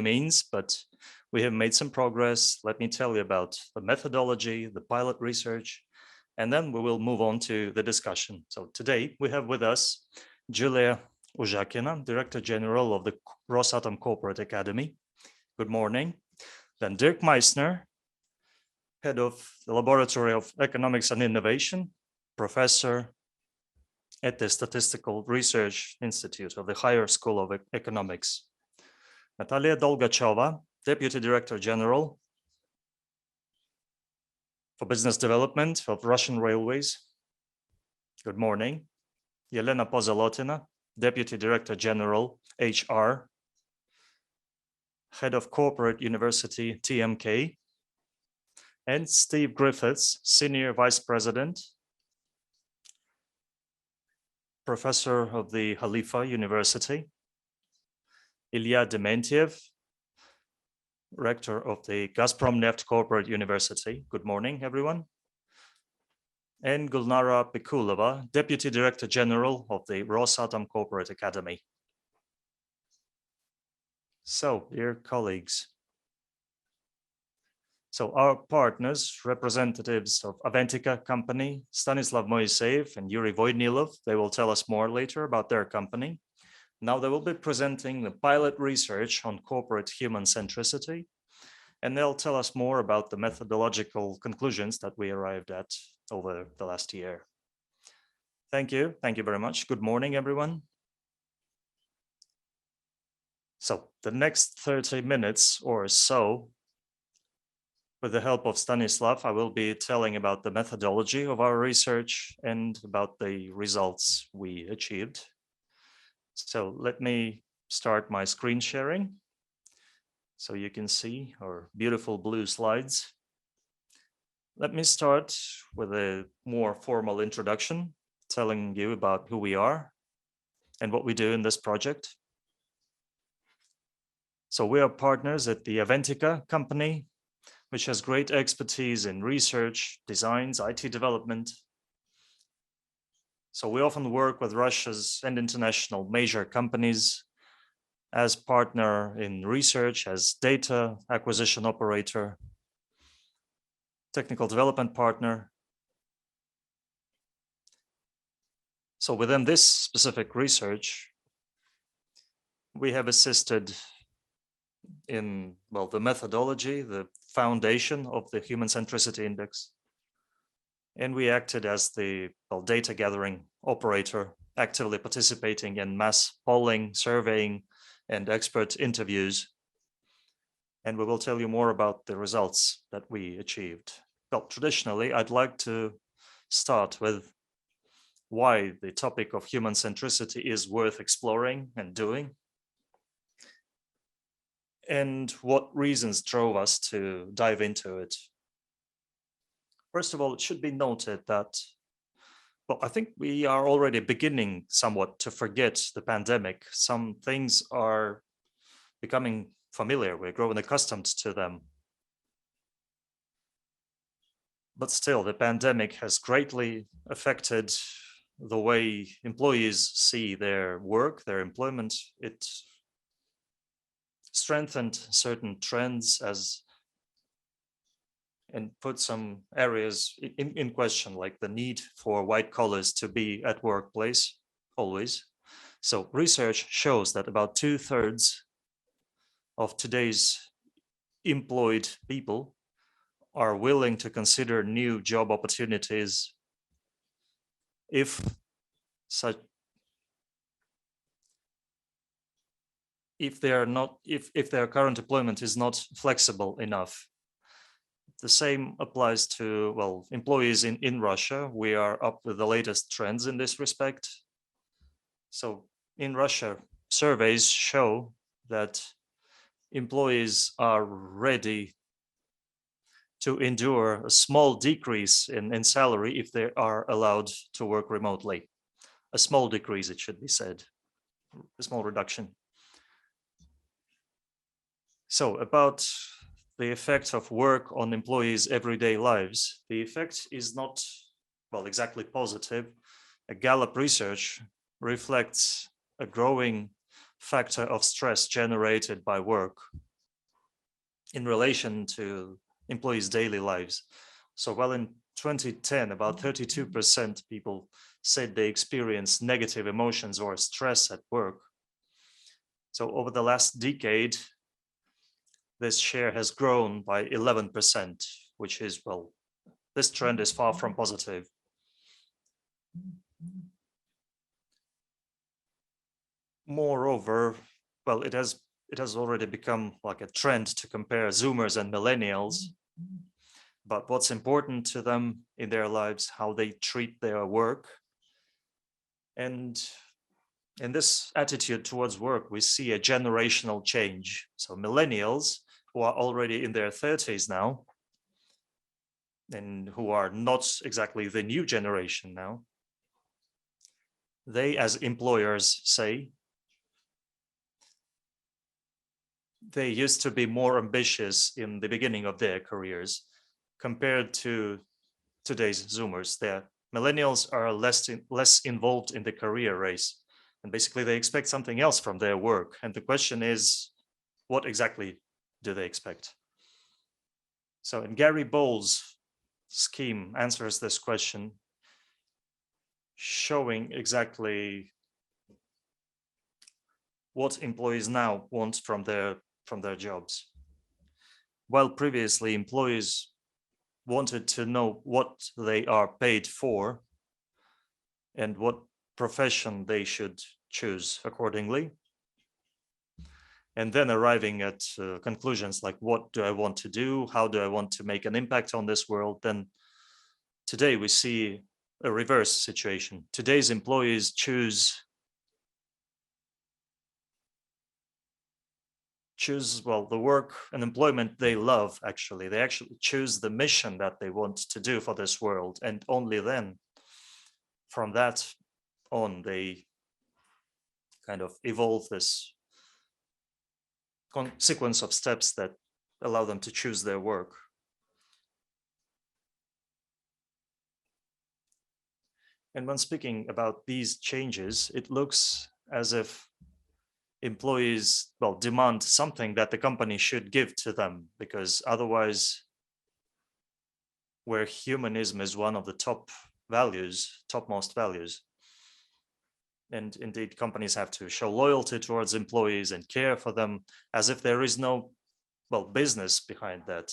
means, but we have made some progress. Let me tell you about the methodology, the pilot research, and then we will move on to the discussion. So today we have with us Yulia Uzhakina, Director General of the Rosatom Corporate Academy. Good morning. Then Dirk Meissner, Head of the Laboratory of Economics and Innovation, Professor at the Statistical Research Institute of the Higher School of Economics. Natalia Dolgacheva, Deputy Director General for Business Development of Russian Railways. Good morning. Yelena Pozolotina, Deputy Director General, HR, Head of Corporate University, TMK. And Steve Griffiths, Senior Vice President, Professor of the Khalifa University. Ilya Dementiev, Rector of the Gazprom Neft Corporate University. Good morning, everyone. And Gulnara Pikulova, Deputy Director General of the Rosatom Corporate Academy. So, dear colleagues, so our partners, representatives of Aventica company, Stanislav Moiseev and Yuri Voynilov, they will tell us more later about their company. Now they will be presenting the pilot research on corporate human centricity, and they'll tell us more about the methodological conclusions that we arrived at over the last year. Thank you. Thank you very much. Good morning, everyone. So the next 30 minutes or so, with the help of Stanislav, I will be telling about the methodology of our research and about the results we achieved. So let me start my screen sharing so you can see our beautiful blue slides. Let me start with a more formal introduction, telling you about who we are and what we do in this project. So we are partners at the Aventica company, which has great expertise in research, designs, IT development. So we often work with Russia's and international major companies as partner in research, as data acquisition operator, technical development partner. So within this specific research, we have assisted in, well, the methodology, the foundation of the Human-Centricity Index. And we acted as the data gathering operator, actively participating in mass polling, surveying, and expert interviews. And we will tell you more about the results that we achieved. Well, traditionally, I'd like to start with why the topic of human centricity is worth exploring and doing, and what reasons drove us to dive into it. First of all, it should be noted that, well, I think we are already beginning somewhat to forget the pandemic. Some things are becoming familiar. We're growing accustomed to them. But still, the pandemic has greatly affected the way employees see their work, their employment. It strengthened certain trends and put some areas in question, like the need for white collars to be at workplace always. So research shows that about 2/3 of today's employed people are willing to consider new job opportunities if their current employment is not flexible enough. The same applies to, well, employees in Russia. We are up with the latest trends in this respect. So in Russia, surveys show that employees are ready to endure a small decrease in salary if they are allowed to work remotely. A small decrease, it should be said, a small reduction. So about the effect of work on employees' everyday lives, the effect is not, well, exactly positive. A Gallup research reflects a growing factor of stress generated by work in relation to employees' daily lives. So while in 2010, about 32% people said they experienced negative emotions or stress at work. So over the last decade, this share has grown by 11%, which is, well, this trend is far from positive. Moreover, well, it has already become like a trend to compare Zoomers and millennials. But what's important to them in their lives, how they treat their work. And in this attitude towards work, we see a generational change. So millennials, who are already in their 30s now, and who are not exactly the new generation now, they, as employers say, they used to be more ambitious in the beginning of their careers compared to today's Zoomers. Their millennials are less involved in the career race, and basically they expect something else from their work. And the question is, what exactly do they expect? So in Gary Bowles' scheme answers this question, showing exactly what employees now want from their jobs. While previously employees wanted to know what they are paid for and what profession they should choose accordingly, and then arriving at conclusions like, what do I want to do? How do I want to make an impact on this world? Then today we see a reverse situation. Today's employees choose, well, the work and employment they love, actually. They actually choose the mission that they want to do for this world. And only then, from that on, they kind of evolve this sequence of steps that allow them to choose their work. And when speaking about these changes, it looks as if employees, well, demand something that the company should give to them, because otherwise, where humanism is one of the topmost values, and indeed companies have to show loyalty towards employees and care for them, as if there is no, well, business behind that,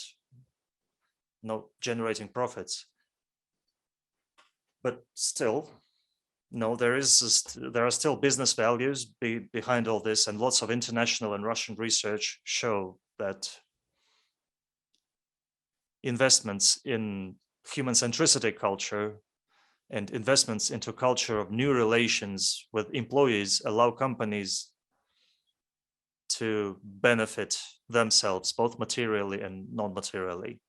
no generating profits. But still, no, there are still business values behind all this, and lots of international and Russian research show that investments in human-centricity culture and investments into culture of new relations with employees allow companies to benefit themselves, both materially and non-materially.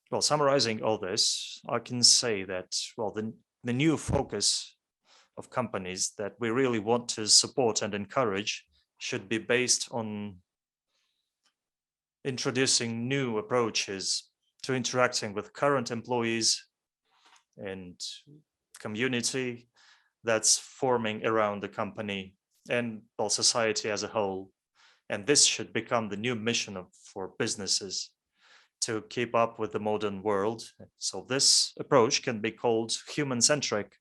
Well, summarizing all this, I can say that, well, the new focus of companies that we really want to support and encourage should be based on introducing new approaches to interacting with current employees and community that's forming around the company and, well, society as a whole. And this should become the new mission for businesses to keep up with the modern world. So this approach can be called human-centric.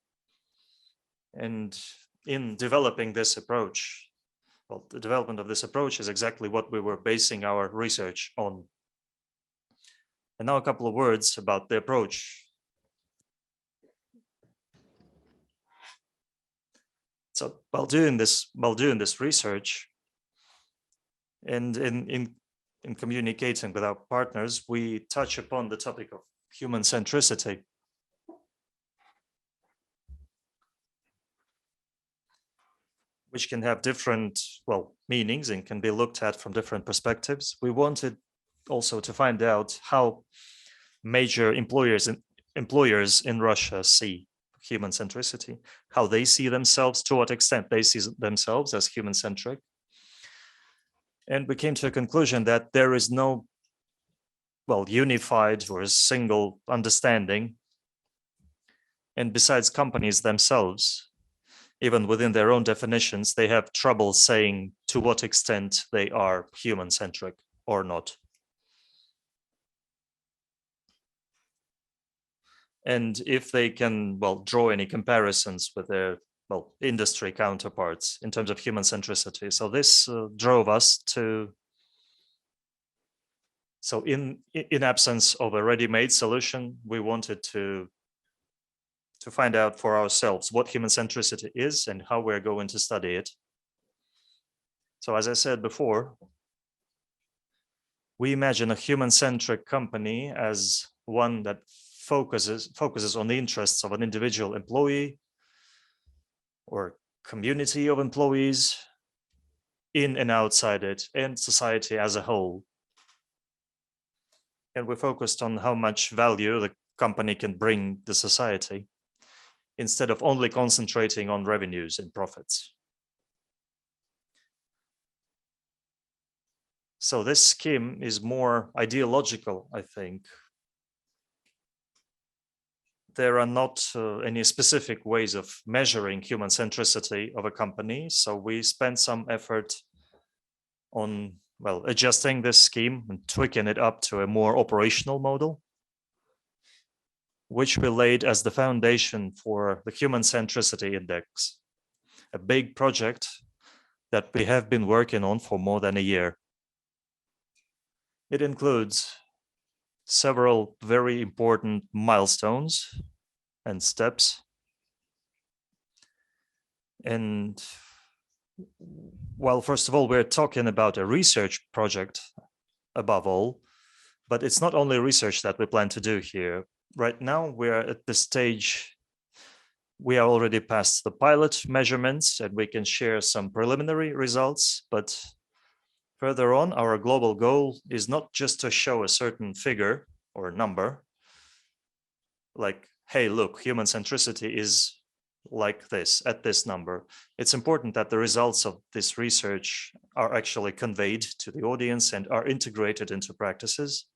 And in developing this approach, well, the development of this approach is exactly what we were basing our research on. And now a couple of words about the approach. So while doing this research and in communicating with our partners, we touch upon the topic of human centricity. Which can have different, well, meanings and can be looked at from different perspectives. We wanted also to find out how major employers in Russia see human centricity, how they see themselves, to what extent they see themselves as human-centric. And we came to a conclusion that there is no, well, unified or a single understanding. And besides companies themselves, even within their own definitions, they have trouble saying to what extent they are human-centric or not. And if they can, well, draw any comparisons with their, well, industry counterparts in terms of human centricity. So this drove us to, so in absence of a ready-made solution, we wanted to find out for ourselves what human centricity is and how we're going to study it. So as I said before, we imagine a human-centric company as one that focuses on the interests of an individual employee or community of employees in and outside it, and society as a whole. And we're focused on how much value the company can bring to society instead of only concentrating on revenues and profits. So this scheme is more ideological, I think. There are not any specific ways of measuring human centricity of a company. So we spent some effort on, well, adjusting this scheme and tweaking it up to a more operational model, which we laid as the foundation for the Human Centricity Index, a big project that we have been working on for more than a year. It includes several very important milestones and steps. And well, first of all, we're talking about a research project above all, but it's not only research that we plan to do here. Right now, we're at the stage, we are already past the pilot measurements and we can share some preliminary results, but further on, our global goal is not just to show a certain figure or number, like, hey, look, human centricity is like this, at this number. It's important that the results of this research are actually conveyed to the audience and are integrated into practices.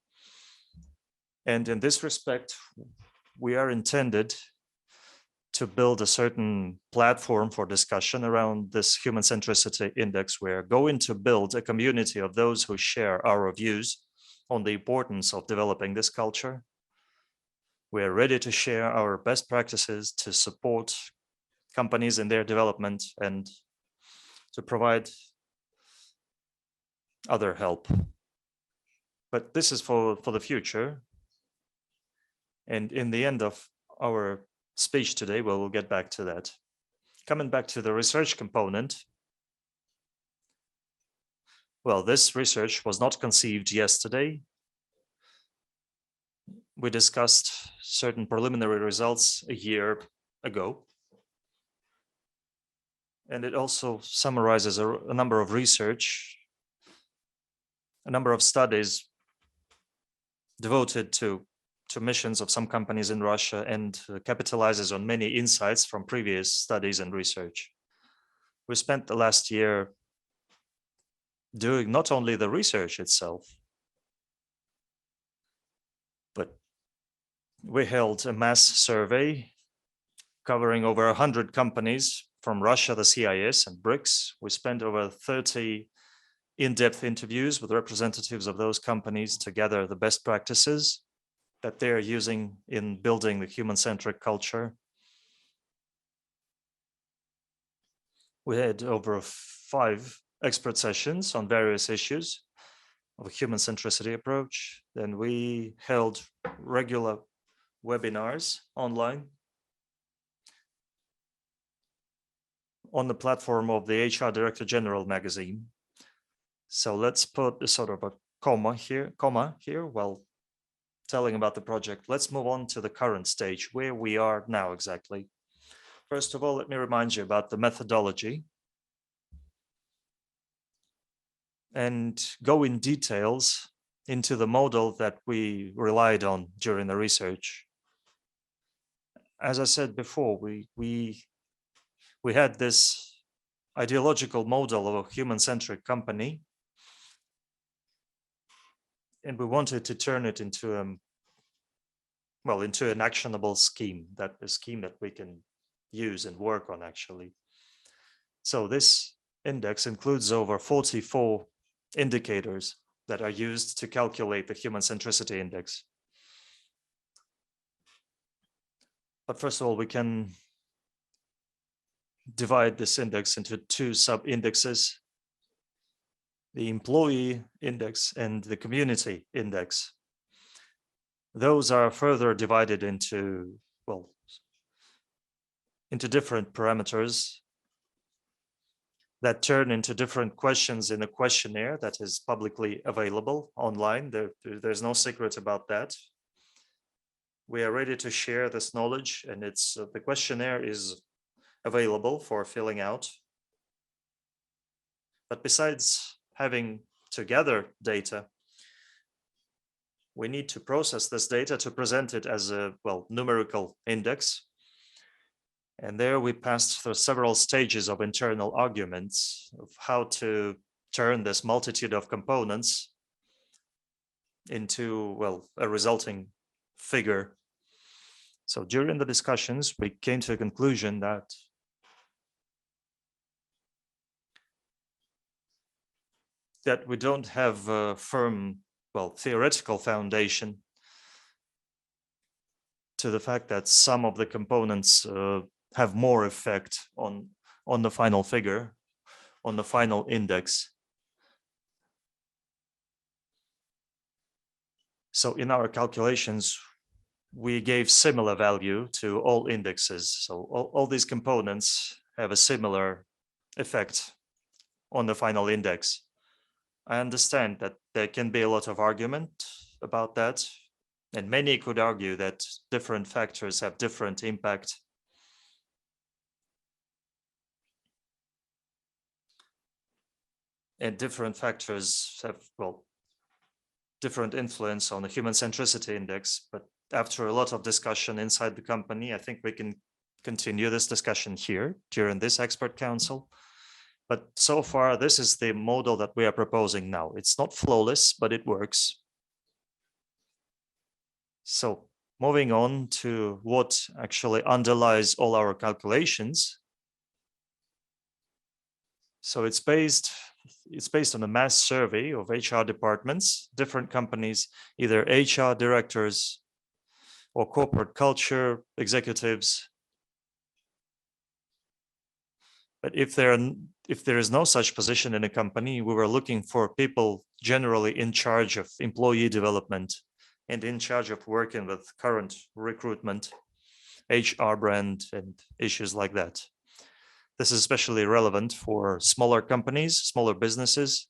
And in this respect, we are intended to build a certain platform for discussion around this human centricity index. We're going to build a community of those who share our views on the importance of developing this culture. We're ready to share our best practices to support companies in their development and to provide other help. But this is for the future. And in the end of our speech today, we'll get back to that. Coming back to the research component, well, this research was not conceived yesterday. We discussed certain preliminary results a year ago. And it also summarizes a number of research, a number of studies devoted to missions of some companies in Russia, and capitalizes on many insights from previous studies and research. We spent the last year doing not only the research itself, but we held a mass survey covering over 100 companies from Russia, the CIS, and BRICS. We spent over 30 in-depth interviews with representatives of those companies to gather the best practices that they're using in building the human-centric culture. We had over 5 expert sessions on various issues of a human centricity approach. Then we held regular webinars online on the platform of the HR Director General magazine. So let's put a sort of a comma here while telling about the project. Let's move on to the current stage, where we are now exactly. First of all, let me remind you about the methodology and go in details into the model that we relied on during the research. As I said before, we had this ideological model of a human-centric company, and we wanted to turn it into into an actionable scheme, a scheme that we can use and work on actually. So this index includes over 44 indicators that are used to calculate the human-centricity index. But first of all, we can divide this index into two sub-indexes: the employee index and the community index. Those are further divided into, well, into different parameters that turn into different questions in a questionnaire that is publicly available online. There's no secret about that. We are ready to share this knowledge, and the questionnaire is available for filling out. But besides having to gather data, we need to process this data to present it as a, well, numerical index. And there we passed through several stages of internal arguments of how to turn this multitude of components into, well, a resulting figure. So during the discussions, we came to a conclusion that we don't have a firm, well, theoretical foundation to the fact that some of the components have more effect on the final figure, on the final index. So in our calculations, we gave similar value to all indexes. So all these components have a similar effect on the final index. I understand that there can be a lot of argument about that, and many could argue that different factors have different impact. And different factors have, well, different influence on the human-centricity index. But after a lot of discussion inside the company, I think we can continue this discussion here during this expert council. But so far, this is the model that we are proposing now. It's not flawless, but it works. So moving on to what actually underlies all our calculations. So it's based on a mass survey of HR departments, different companies, either HR directors or corporate culture executives. But if there is no such position in a company, we were looking for people generally in charge of employee development and in charge of working with current recruitment, HR brand, and issues like that. This is especially relevant for smaller companies, smaller businesses,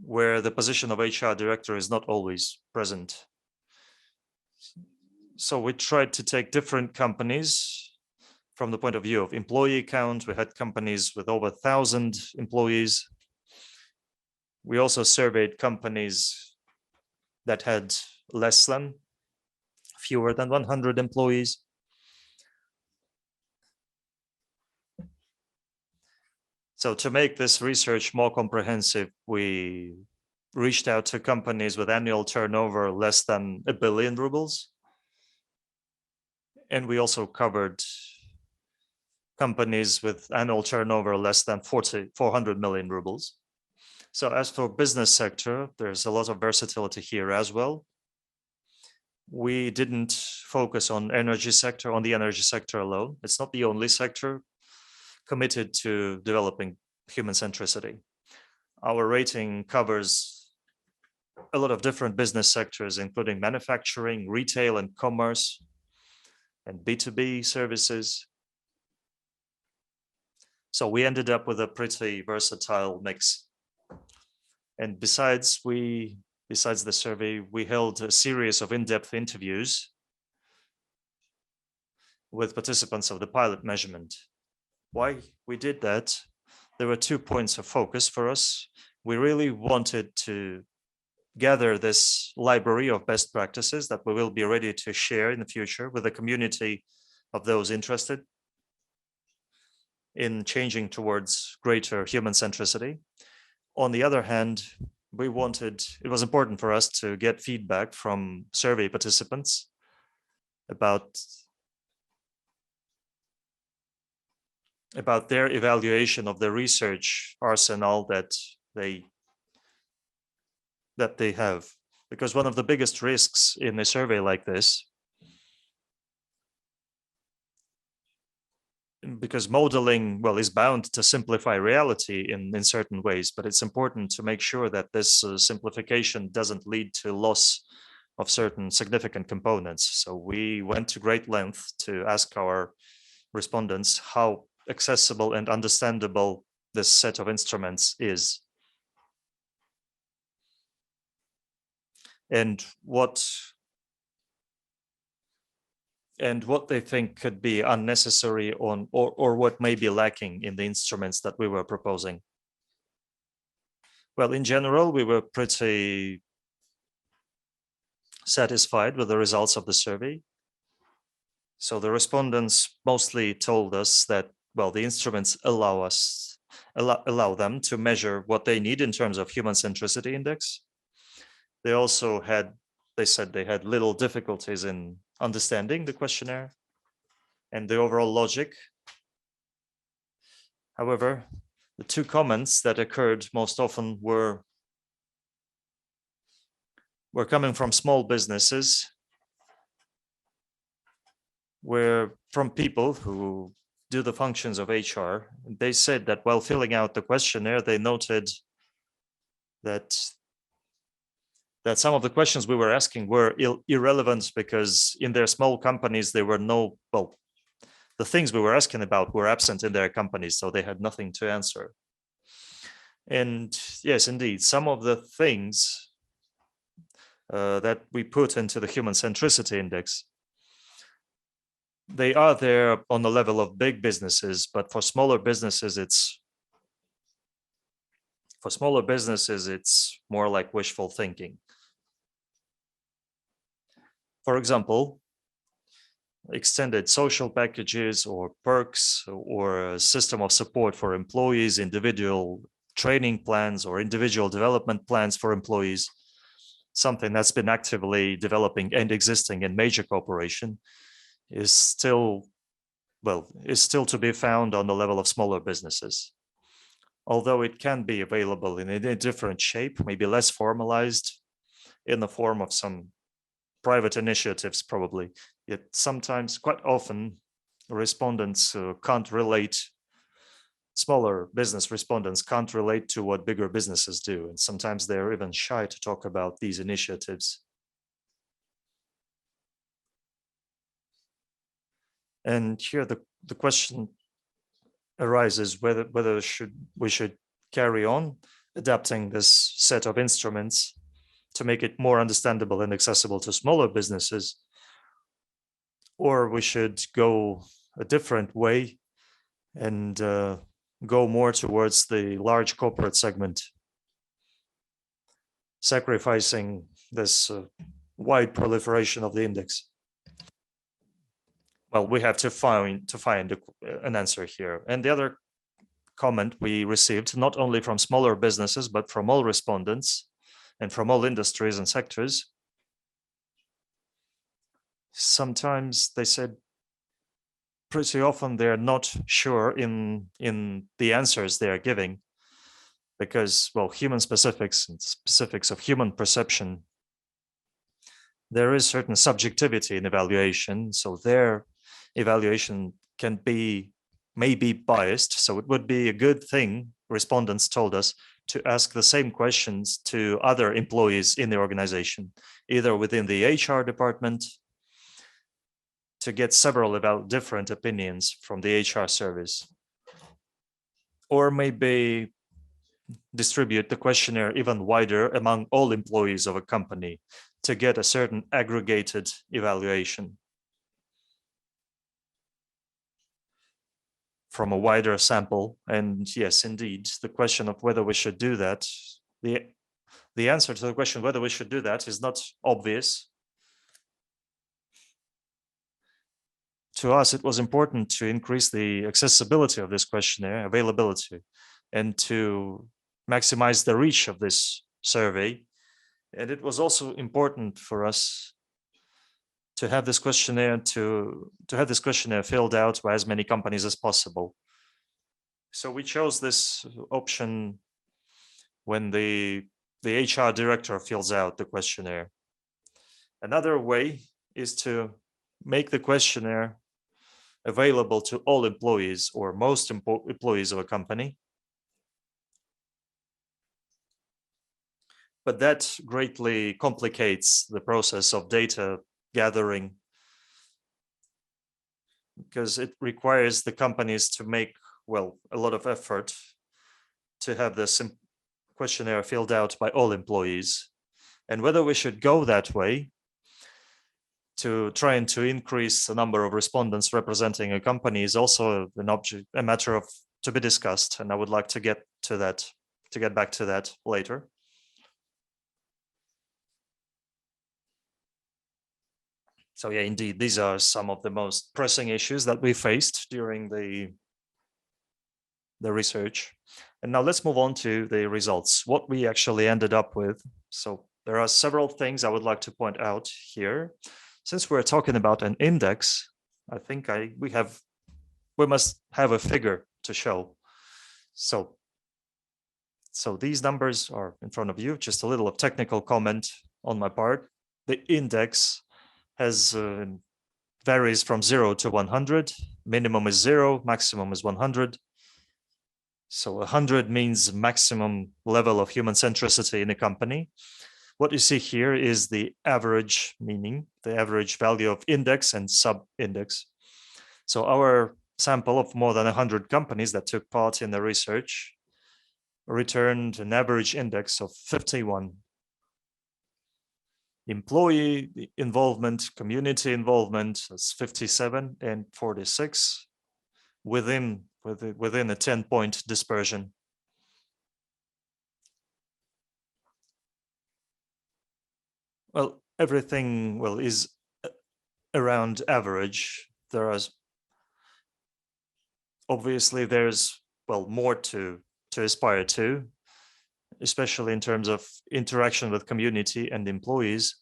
where the position of HR director is not always present. So we tried to take different companies from the point of view of employee count. We had companies with over 1,000 employees. We also surveyed companies that had fewer than 100 employees. So to make this research more comprehensive, we reached out to companies with annual turnover less than 1 billion rubles. And we also covered companies with annual turnover less than 400 million rubles. So as for business sector, there's a lot of versatility here as well. We didn't focus on the energy sector alone. It's not the only sector committed to developing human centricity. Our rating covers a lot of different business sectors, including manufacturing, retail and commerce, and B2B services. So we ended up with a pretty versatile mix. And besides the survey, we held a series of in-depth interviews with participants of the pilot measurement. Why we did that? There were 2 points of focus for us. We really wanted to gather this library of best practices that we will be ready to share in the future with the community of those interested in changing towards greater human centricity. On the other hand, it was important for us to get feedback from survey participants about about their evaluation of the research arsenal that they have. Because one of the biggest risks in a survey like this, because modeling, well, is bound to simplify reality in certain ways, but it's important to make sure that this simplification doesn't lead to loss of certain significant components. So we went to great length to ask our respondents how accessible and understandable this set of instruments is, and what they think could be unnecessary or what may be lacking in the instruments that we were proposing. Well, in general, we were pretty satisfied with the results of the survey. So the respondents mostly told us that, well, the instruments allow them to measure what they need in terms of human centricity index. They also they said they had little difficulties in understanding the questionnaire and the overall logic. However, the two comments that occurred most often were coming from small businesses, were from people who do the functions of HR. They said that while filling out the questionnaire, they noted that some of the questions we were asking were irrelevant, because in their small companies, there were no, well, the things we were asking about were absent in their companies, so they had nothing to answer. And yes, indeed, some of the things that we put into the human centricity index, they are there on the level of big businesses, but for smaller businesses, it's more like wishful thinking. For example, extended social packages or perks or a system of support for employees, individual training plans or individual development plans for employees, something that's been actively developing and existing in major corporation, is still to be found on the level of smaller businesses. Although it can be available in a different shape, maybe less formalized, in the form of some private initiatives, probably. Yet sometimes, quite often, respondents can't relate, smaller business respondents can't relate to what bigger businesses do. And sometimes they're even shy to talk about these initiatives. And here the question arises whether we should carry on adapting this set of instruments to make it more understandable and accessible to smaller businesses, or we should go a different way and go more towards the large corporate segment, sacrificing this wide proliferation of the index. Well, we have to find an answer here. And the other comment we received, not only from smaller businesses, but from all respondents and from all industries and sectors, sometimes they said pretty often they're not sure in the answers they are giving, because, well, human specifics and specifics of human perception, there is certain subjectivity in evaluation, so their evaluation may be biased. So it would be a good thing, respondents told us, to ask the same questions to other employees in the organization, either within the HR department, to get several about different opinions from the HR service, or maybe distribute the questionnaire even wider among all employees of a company to get a certain aggregated evaluation from a wider sample. And yes, indeed, the question of whether we should do that, the answer to the question whether we should do that is not obvious. To us, it was important to increase the accessibility of this questionnaire, availability, and to maximize the reach of this survey. And it was also important for us to have this questionnaire filled out by as many companies as possible. So we chose this option when the HR director fills out the questionnaire. Another way is to make the questionnaire available to all employees or most employees of a company. But that greatly complicates the process of data gathering because it requires the companies to make, well, a lot of effort to have this questionnaire filled out by all employees. And whether we should go that way to trying to increase the number of respondents representing a company is also a matter of to be discussed. And I would like to get back to that later. So yeah, indeed, these are some of the most pressing issues that we faced during the research. And now let's move on to the results, what we actually ended up with. So there are several things I would like to point out here. Since we're talking about an index, I think we must have a figure to show. So these numbers are in front of you, just a little of technical comment on my part. The index has varies from 0 to 100. Minimum is 0, maximum is 100. So 100 means maximum level of human centricity in a company. What you see here is the average, meaning the average value of index and sub-index. So our sample of more than 100 companies that took part in the research returned an average index of 51. Employee involvement, community involvement is 57 and 46 within a 10-point dispersion. Well, everything is around average. There's more to aspire to, especially in terms of interaction with community and employees.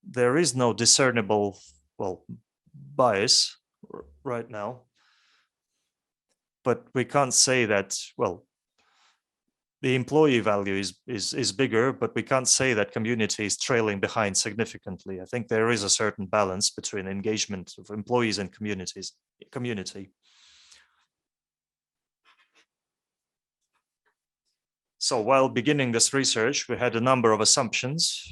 There is no discernible bias right now, but we can't say that the employee value is bigger, but we can't say that community is trailing behind significantly. I think there is a certain balance between engagement of employees and community. So while beginning this research, we had a number of assumptions,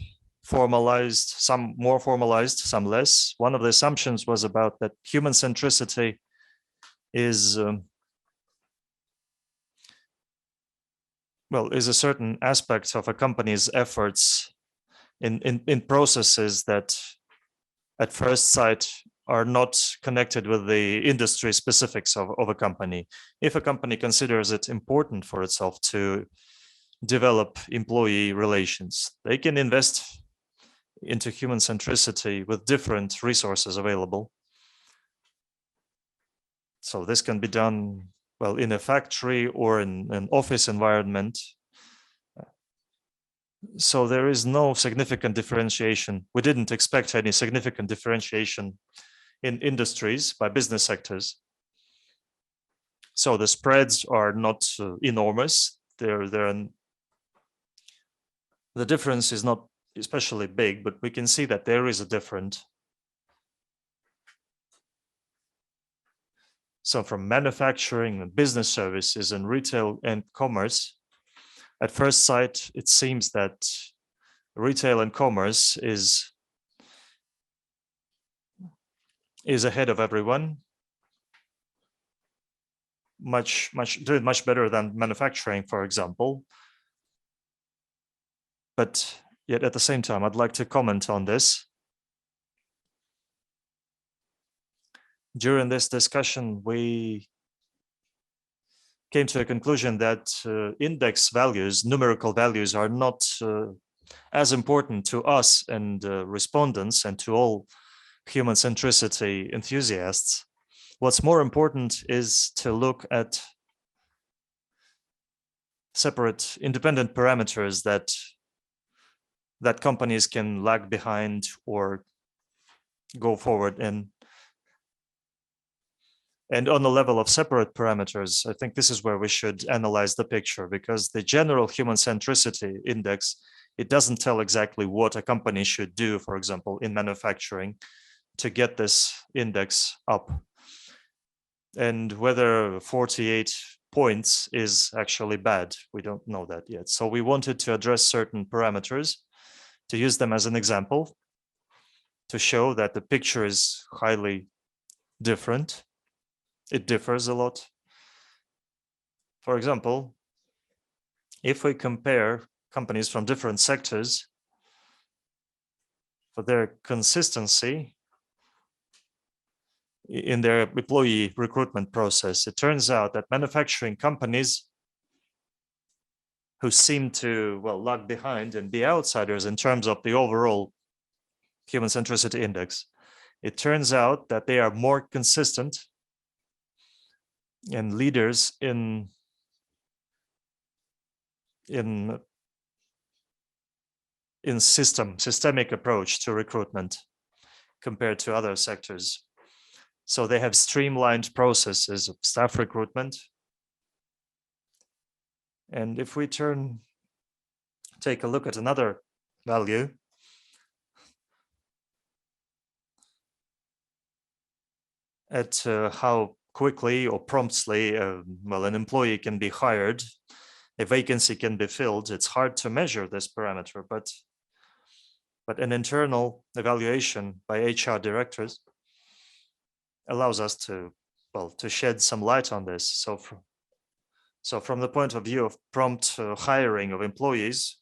formalized, some more formalized, some less. One of the assumptions was about that human centricity is a certain aspect of a company's efforts in processes that at first sight are not connected with the industry specifics of a company. If a company considers it important for itself to develop employee relations, they can invest into human centricity with different resources available. So this can be done in a factory or in an office environment. So there is no significant differentiation. We didn't expect any significant differentiation in industries by business sectors. So the spreads are not enormous. The difference is not especially big, but we can see that there is a difference. So from manufacturing and business services and retail and commerce, at first sight, it seems that retail and commerce is ahead of everyone, doing much better than manufacturing, for example. But yet at the same time, I'd like to comment on this. During this discussion, we came to a conclusion that index values, numerical values, are not as important to us and respondents and to all human centricity enthusiasts. What's more important is to look at separate independent parameters that companies can lag behind or go forward. And And on the level of separate parameters, I think this is where we should analyze the picture, because the general human centricity index, it doesn't tell exactly what a company should do, for example, in manufacturing to get this index up. And whether 48 points is actually bad, we don't know that yet. So we wanted to address certain parameters, to use them as an example, to show that the picture is highly different. It differs a lot. For example, if we compare companies from different sectors for their consistency in their employee recruitment process, it turns out that manufacturing companies who seem to, well, lag behind and be outsiders in terms of the overall human centricity index, it turns out that they are more consistent and leaders in systemic approach to recruitment compared to other sectors. So they have streamlined processes of staff recruitment. And if we take a look at another value, at how quickly or promptly an employee can be hired, a vacancy can be filled, it's hard to measure this parameter, but an internal evaluation by HR directors allows us to, to shed some light on this. So from the point of view of prompt hiring of employees,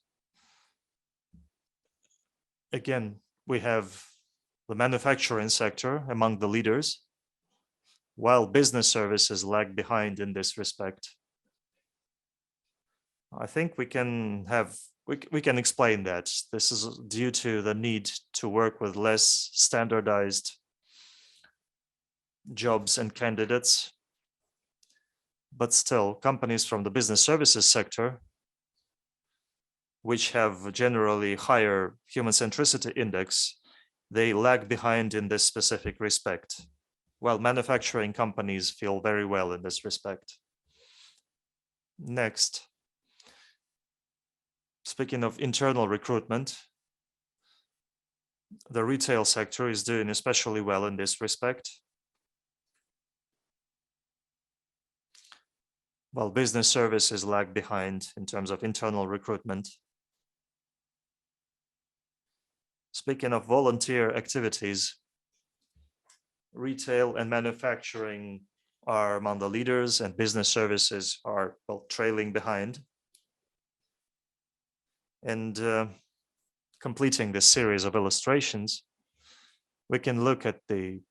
again, we have the manufacturing sector among the leaders, while business services lag behind in this respect. I think we can explain that. This is due to the need to work with less standardized jobs and candidates. But still, companies from the business services sector, which have generally higher human centricity index, they lag behind in this specific respect, while manufacturing companies feel very well in this respect. Next, speaking of internal recruitment, the retail sector is doing especially well in this respect, while business services lag behind in terms of internal recruitment. Speaking of volunteer activities, retail and manufacturing are among the leaders, and business services are, well, trailing behind. And completing this series of illustrations, we can look at the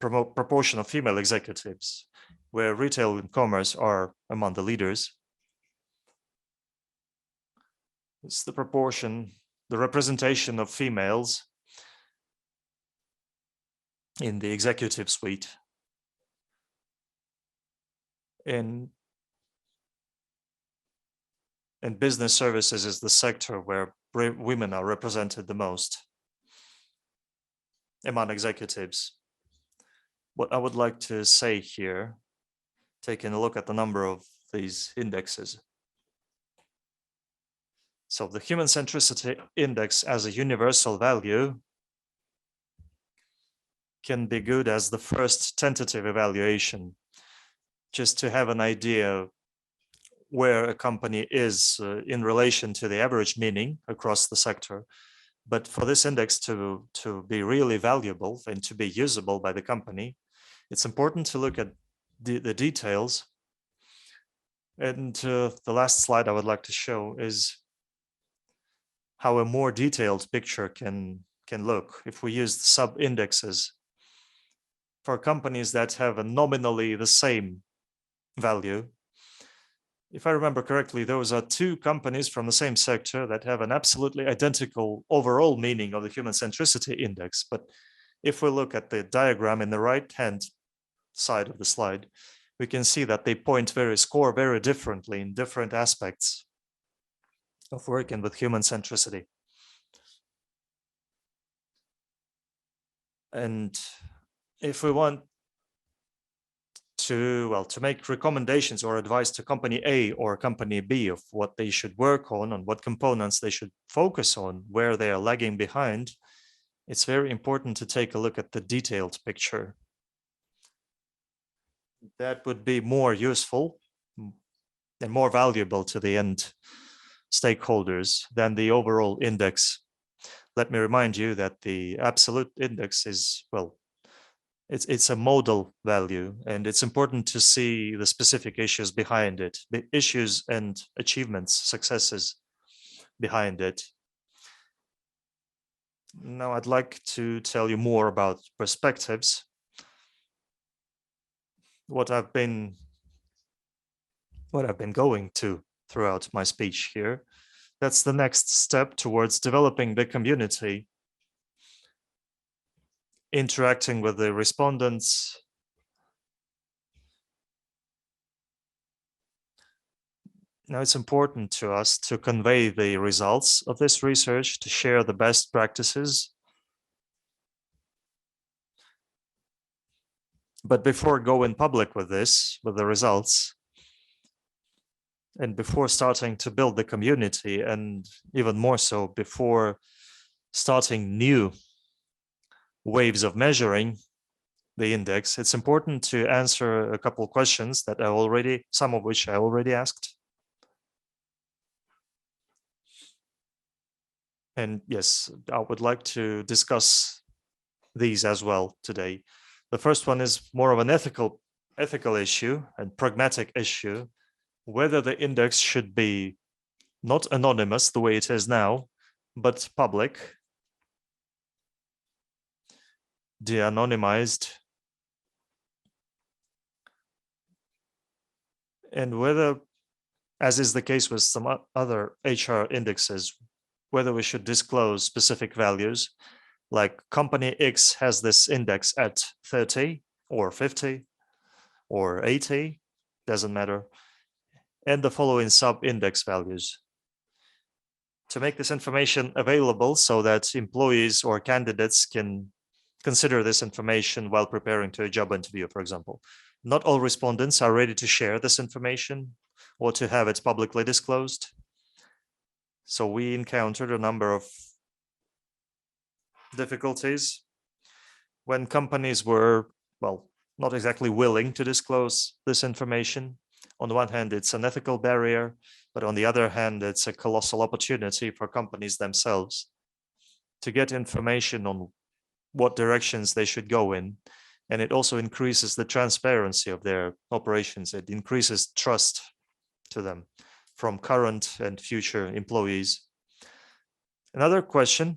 proportion of female executives, where retail and commerce are among the leaders. It's the proportion, the representation of females in the executive suite. And business services is the sector where women are represented the most among executives. What I would like to say here, taking a look at the number of these indexes. So the human centricity index as a universal value can be good as the first tentative evaluation, just to have an idea where a company is in relation to the average meaning across the sector. But for this index to be really valuable and to be usable by the company, it's important to look at the details. And the last slide I would like to show is how a more detailed picture can look if we use sub-indexes for companies that have a nominally the same value. If I remember correctly, those are two companies from the same sector that have an absolutely identical overall meaning of the human centricity index. But if we look at the diagram in the right-hand side of the slide, we can see that they score very differently in different aspects of working with human centricity. And if we want to make recommendations or advice to company A or company B of what they should work on what components they should focus on, where they are lagging behind, it's very important to take a look at the detailed picture. That would be more useful and more valuable to the end stakeholders than the overall index. Let me remind you that the absolute index is, well, it's a modal value, and it's important to see the specific issues behind it, the issues and achievements, successes behind it. Now I'd like to tell you more about perspectives. What I've been going to throughout my speech here. That's the next step towards developing the community, interacting with the respondents, now it's important to us to convey the results of this research, to share the best practices. But before going public with this, with the results, and before starting to build the community, and even more so before starting new waves of measuring the index, it's important to answer a couple of questions that some of which I already asked. And yes, I would like to discuss these as well today. The first one is more of an ethical issue and pragmatic issue, whether the index should be not anonymous the way it is now, but public, de-anonymized, and whether, as is the case with some other HR indexes, whether we should disclose specific values, like company X has this index at 30 or 50 or 80, doesn't matter, and the following sub-index values. To make this information available so that employees or candidates can consider this information while preparing to a job interview, for example. Not all respondents are ready to share this information or to have it publicly disclosed. So we encountered a number of difficulties when companies were, well, not exactly willing to disclose this information. On the one hand, it's an ethical barrier, but on the other hand, it's a colossal opportunity for companies themselves to get information on what directions they should go in. And it also increases the transparency of their operations. It increases trust to them from current and future employees. Another question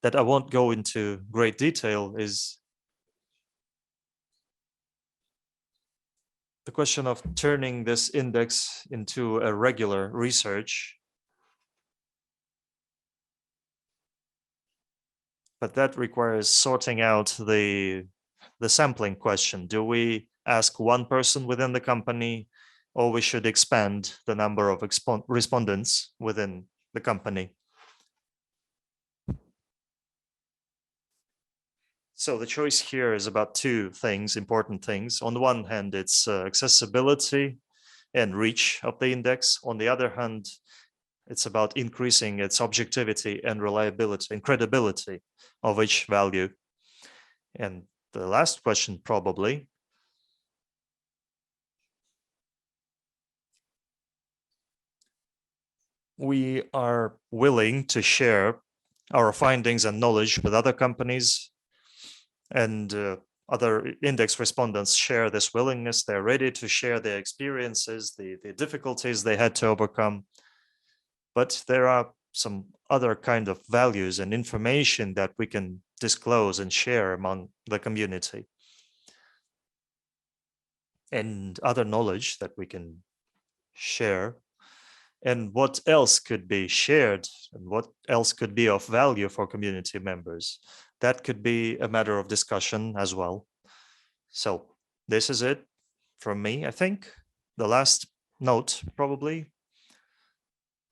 that I won't go into great detail is the question of turning this index into a regular research. But that requires sorting out the sampling question. Do we ask one person within the company, or we should expand the number of respondents within the company? So the choice here is about two things, important things. On the one hand, it's accessibility and reach of the index. On the other hand, it's about increasing its objectivity and reliability and credibility of each value. And the last question, probably, we are willing to share our findings and knowledge with other companies, and other index respondents share this willingness. They're ready to share their experiences, the difficulties they had to overcome. But there are some other kind of values and information that we can disclose and share among the community, and other knowledge that we can share. And what else could be shared, and what else could be of value for community members? That could be a matter of discussion as well. So this is it from me, I think. The last note, probably.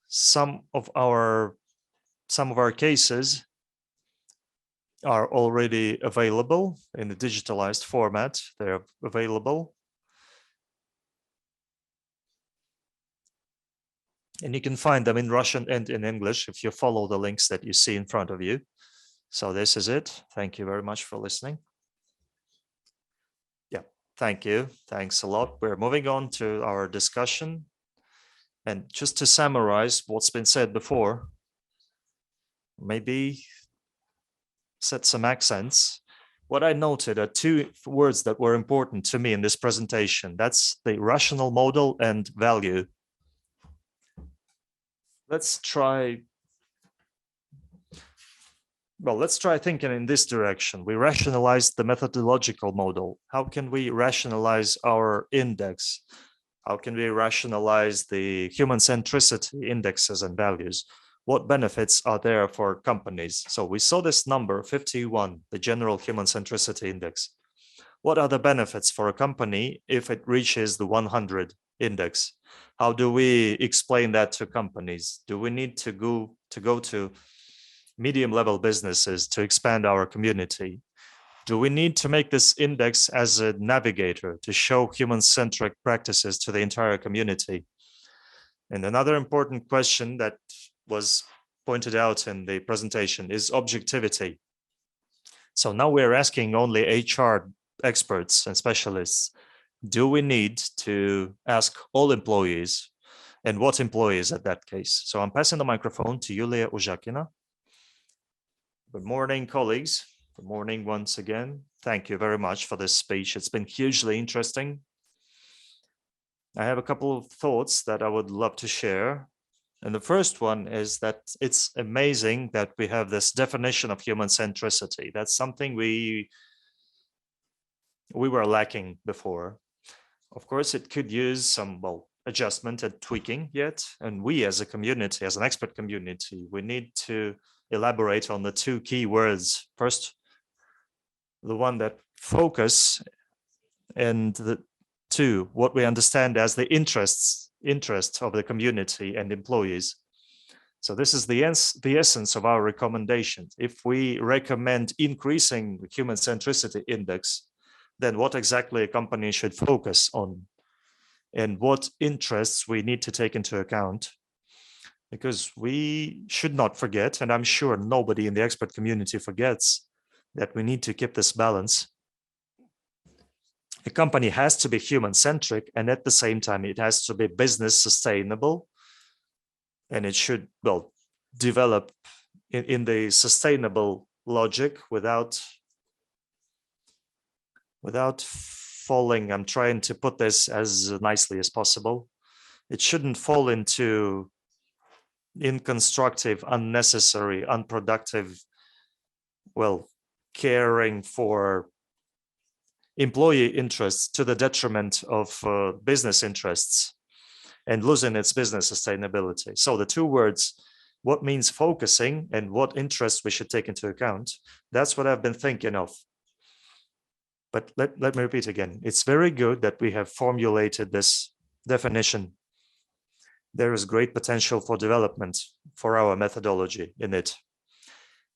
Some of our cases are already available in a digitalized format. They're available. And you can find them in Russian and in English if you follow the links that you see in front of you. So this is it. Thank you very much for listening. Yeah, thank you. Thanks a lot. We're moving on to our discussion. And just to summarize what's been said before, maybe set some accents. What I noted are two words that were important to me in this presentation. That's the rational model and value. Let's try thinking in this direction. We rationalized the methodological model. How can we rationalize our index? How can we rationalize the human centricity indexes and values? What benefits are there for companies? So we saw this number 51, the general human centricity index. What are the benefits for a company if it reaches the 100 index? How do we explain that to companies? Do we need to go to medium level businesses to expand our community? Do we need to make this index as a navigator to show human-centric practices to the entire community? And another important question that was pointed out in the presentation is objectivity. So now we're asking only HR experts and specialists, do we need to ask all employees, and what employees at that case? So I'm passing the microphone to Yulia Uzhakina. Good morning, colleagues. Good morning once again. Thank you very much for this speech. It's been hugely interesting. I have a couple of thoughts that I would love to share. And the first one is that it's amazing that we have this definition of human centricity. That's something we were lacking before. Of course, it could use some, adjustment and tweaking yet. And we as a community, as an expert community, we need to elaborate on the two key words. First, the one that focus, and the two, what we understand as the interest of the community and employees. So this is the essence of our recommendations. If we recommend increasing the human centricity index, then what exactly a company should focus on and what interests we need to take into account. Because we should not forget, and I'm sure nobody in the expert community forgets, that we need to keep this balance. A company has to be human-centric, and at the same time, it has to be business sustainable, and it should, develop in the sustainable logic without falling. I'm trying to put this as nicely as possible. It shouldn't fall into inconstructive, unnecessary, unproductive, caring for employee interests to the detriment of business interests and losing its business sustainability. So the two words, what means focusing and what interests we should take into account, that's what I've been thinking of. But let me repeat again. It's very good that we have formulated this definition. There is great potential for development for our methodology in it.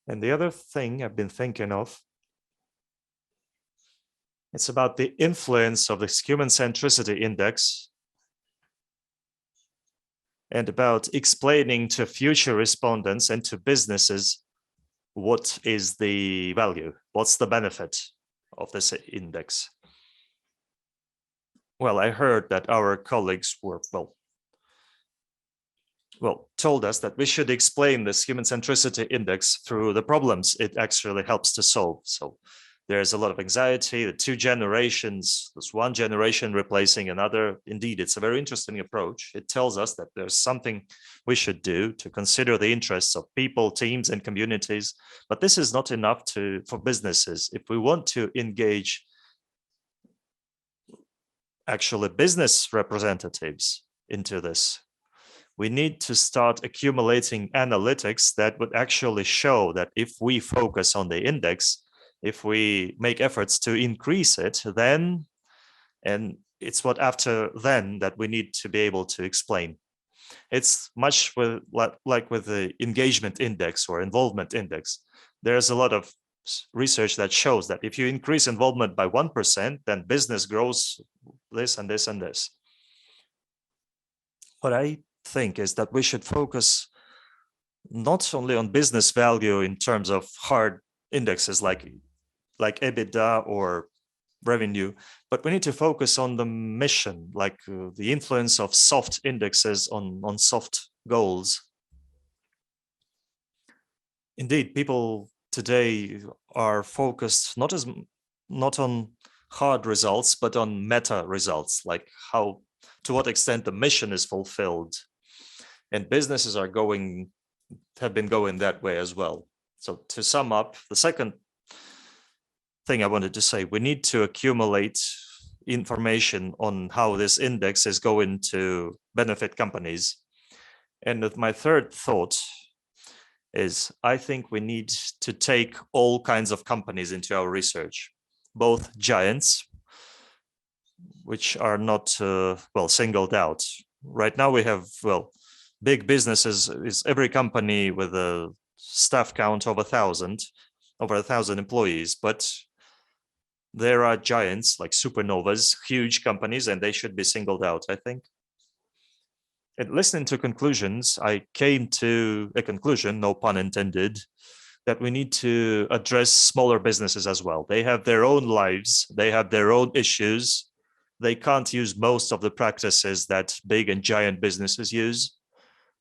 And the other thing I've been thinking of, it's about the influence of this human centricity index and about explaining to future respondents and to businesses what is the value, what's the benefit of this index. Well, I heard that our colleagues were, told us that we should explain this human centricity index through the problems it actually helps to solve. So there's a lot of anxiety, the two generations, there's one generation replacing another. Indeed, it's a very interesting approach. It tells us that there's something we should do to consider the interests of people, teams, and communities. But this is not enough for businesses. If we want to engage actually business representatives into this, we need to start accumulating analytics that would actually show that if we focus on the index, if we make efforts to increase it, then, and it's what after then that we need to be able to explain. It's much like with the engagement index or involvement index. There's a lot of research that shows that if you increase involvement by 1%, then business grows this and this and this. What I think is that we should focus not only on business value in terms of hard indexes like EBITDA or revenue, but we need to focus on the mission, like the influence of soft indexes on soft goals. Indeed, people today are focused not on hard results, but on meta results, like to what extent the mission is fulfilled. And businesses have been going that way as well. So to sum up, the second thing I wanted to say, we need to accumulate information on how this index is going to benefit companies. And my third thought is I think we need to take all kinds of companies into our research, both giants, which are not singled out. Right now we have big businesses is every company with a staff count of over 1,000 employees, but there are giants like supernovas, huge companies, and they should be singled out, I think. And listening to conclusions, I came to a conclusion, no pun intended, that we need to address smaller businesses as well. They have their own lives, they have their own issues. They can't use most of the practices that big and giant businesses use,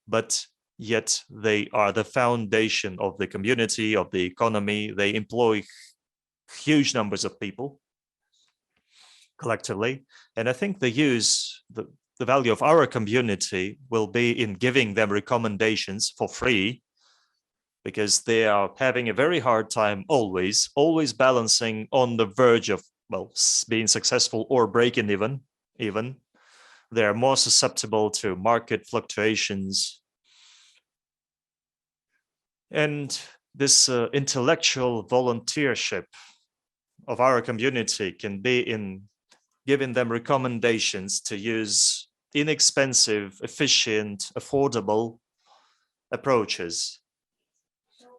but yet they are the foundation of the community, of the economy. They employ huge numbers of people collectively. And I think the value of our community will be in giving them recommendations for free, because they are having a very hard time always balancing on the verge of being successful or breaking even. They are more susceptible to market fluctuations. And this intellectual volunteership of our community can be in giving them recommendations to use inexpensive, efficient, affordable approaches.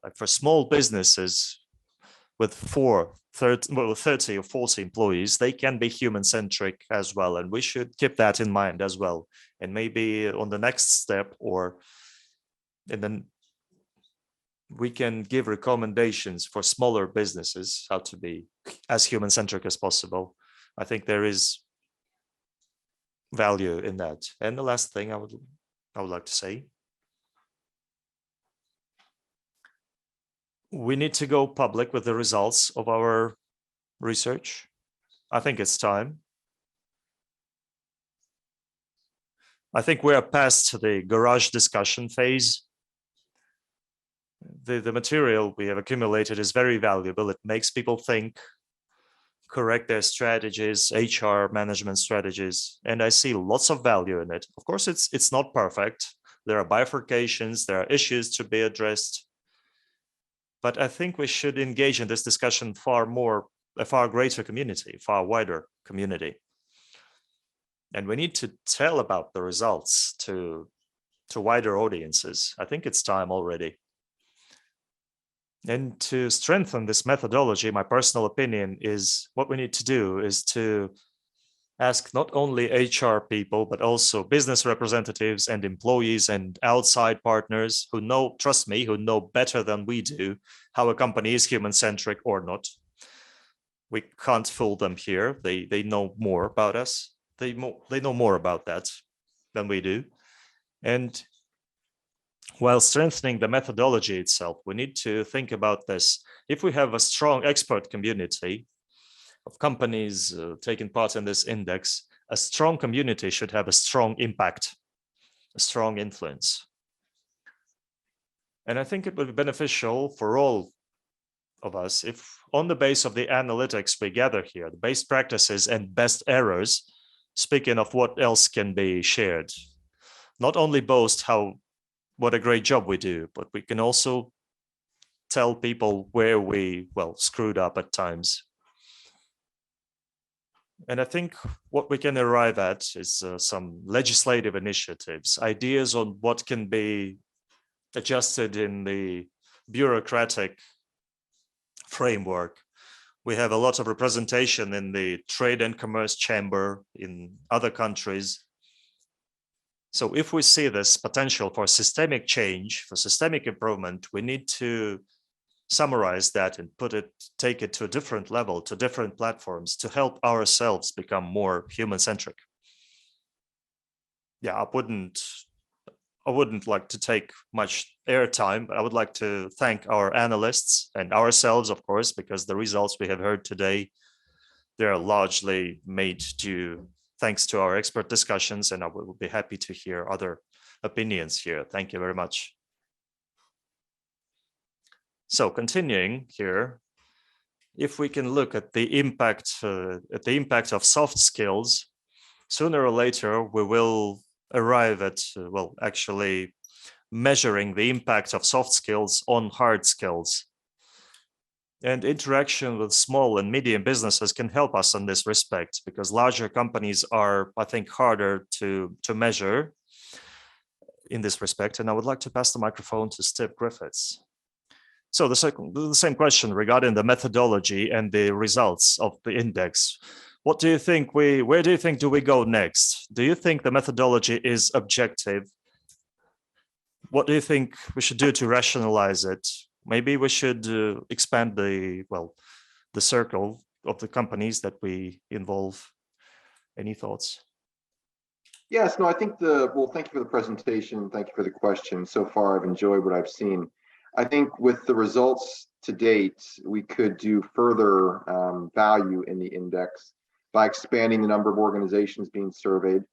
Like for small businesses with 30 or 40 employees, they can be human-centric as well. And we should keep that in mind as well. And maybe on the next step we can give recommendations for smaller businesses, how to be as human-centric as possible. I think there is value in that. And the last thing I would like to say, we need to go public with the results of our research. I think it's time. I think we are past the garage discussion phase. The material we have accumulated is very valuable. It makes people think, correct their strategies, HR management strategies, and I see lots of value in it. Of course, it's not perfect. There are bifurcations, there are issues to be addressed. But I think we should engage in this discussion a far greater community, far wider community. And we need to tell about the results to wider audiences. I think it's time already. And to strengthen this methodology, my personal opinion is what we need to do is to ask not only HR people, but also business representatives and employees and outside partners who know, trust me, who know better than we do how a company is human-centric or not. We can't fool them here. They know more about us. They know more about that than we do. And while strengthening the methodology itself, we need to think about this. If we have a strong expert community of companies taking part in this index, a strong community should have a strong impact, a strong influence. And I think it would be beneficial for all of us if on the base of the analytics we gather here, the best practices and best errors, speaking of what else can be shared, not only boast what a great job we do, but we can also tell people where we, screwed up at times. And I think what we can arrive at is some legislative initiatives, ideas on what can be adjusted in the bureaucratic framework. We have a lot of representation in the Trade and Commerce Chamber in other countries. So if we see this potential for systemic change, for systemic improvement, we need to summarize that and take it to a different level, to different platforms, to help ourselves become more human-centric. Yeah, I wouldn't like to take much airtime, but I would like to thank our analysts and ourselves, of course, because the results we have heard today, they're largely made thanks to our expert discussions, and I will be happy to hear other opinions here. Thank you very much. So continuing here, if we can look at the impact of soft skills, sooner or later we will arrive at, well, actually measuring the impact of soft skills on hard skills. And interaction with small and medium businesses can help us in this respect, because larger companies are, I think, harder to measure in this respect. And I would like to pass the microphone to Steve Griffiths. So the same question regarding the methodology and the results of the index. What do you think where do you think do we go next? Do you think the methodology is objective? What do you think we should do to rationalize it? Maybe we should expand the circle of the companies that we involve. Any thoughts? Yes, no, I think thank you for the presentation. Thank you for the question. So far, I've enjoyed what I've seen. I think with the results to date, we could do further value in the index by expanding the number of organizations being surveyed.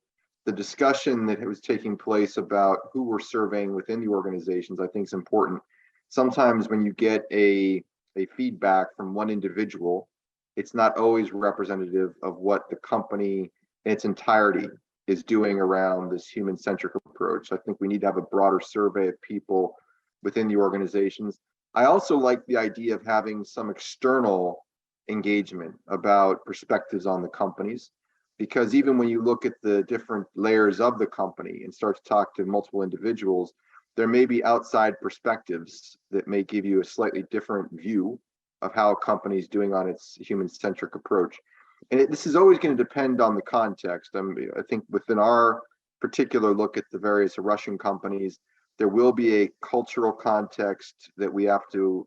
The discussion that was taking place about who we're surveying within the organizations, I think is important. Sometimes when you get a feedback from one individual, it's not always representative of what the company in its entirety is doing around this human-centric approach. I think we need to have a broader survey of people within the organizations. I also like the idea of having some external engagement about perspectives on the companies, because even when you look at the different layers of the company and start to talk to multiple individuals, there may be outside perspectives that may give you a slightly different view of how a company is doing on its human-centric approach. And this is always going to depend on the context. I think within our particular look at the various Russian companies, there will be a cultural context that we have to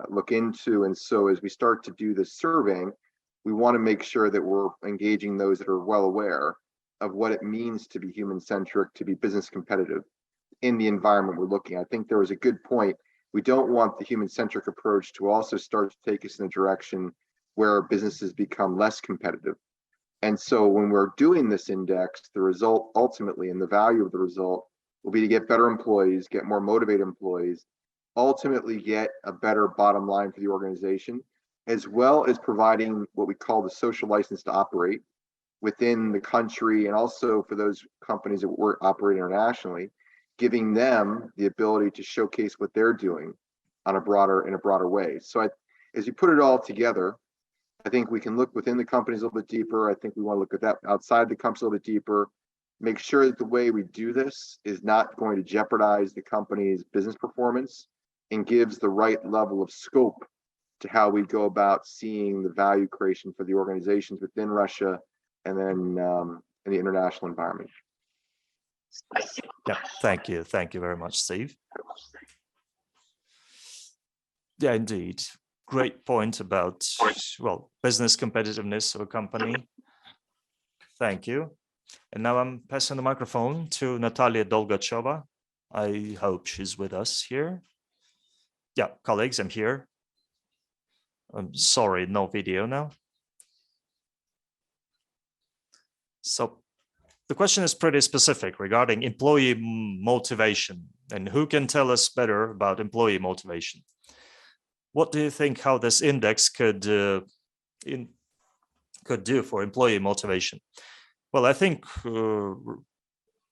look into. And so as we start to do this surveying, we want to make sure that we're engaging those that are well aware of what it means to be human-centric, to be business competitive in the environment we're looking at. I think there was a good point. We don't want the human-centric approach to also start to take us in a direction where businesses become less competitive. And so when we're doing this index, the result ultimately, and the value of the result, will be to get better employees, get more motivated employees, ultimately get a better bottom line for the organization, as well as providing what we call the social license to operate within the country, and also for those companies that work operate internationally, giving them the ability to showcase what they're doing in a broader way. So as you put it all together, I think we can look within the companies a little bit deeper. I think we want to look at that outside the companies a little bit deeper, make sure that the way we do this is not going to jeopardize the company's business performance and gives the right level of scope to how we go about seeing the value creation for the organizations within Russia and then in the international environment. Yeah, thank you. Thank you very much, Steve. Yeah, indeed. Great point about, well, business competitiveness of a company. Thank you. And now I'm passing the microphone to Natalia Dolgacheva. I hope she's with us here. Yeah, colleagues, I'm here. I'm sorry, no video now. So the question is pretty specific regarding employee motivation, and who can tell us better about employee motivation? What do you think how this index could do for employee motivation? Well, I think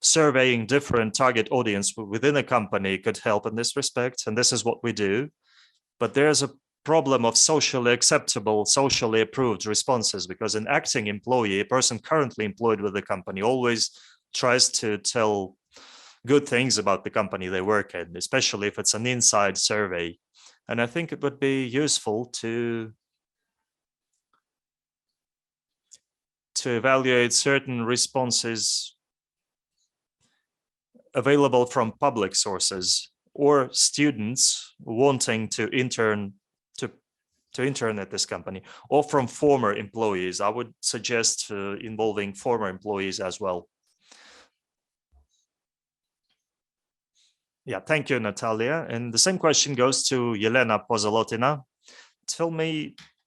surveying different target audience within a company could help in this respect, and this is what we do. But there's a problem of socially acceptable, socially approved responses, because an acting employee, a person currently employed with the company, always tries to tell good things about the company they work in, especially if it's an inside survey. And I think it would be useful to evaluate certain responses available from public sources or students wanting to intern at this company, or from former employees. I would suggest involving former employees as well. Yeah, thank you, Natalia. And the same question goes to Yelena Pozolotina.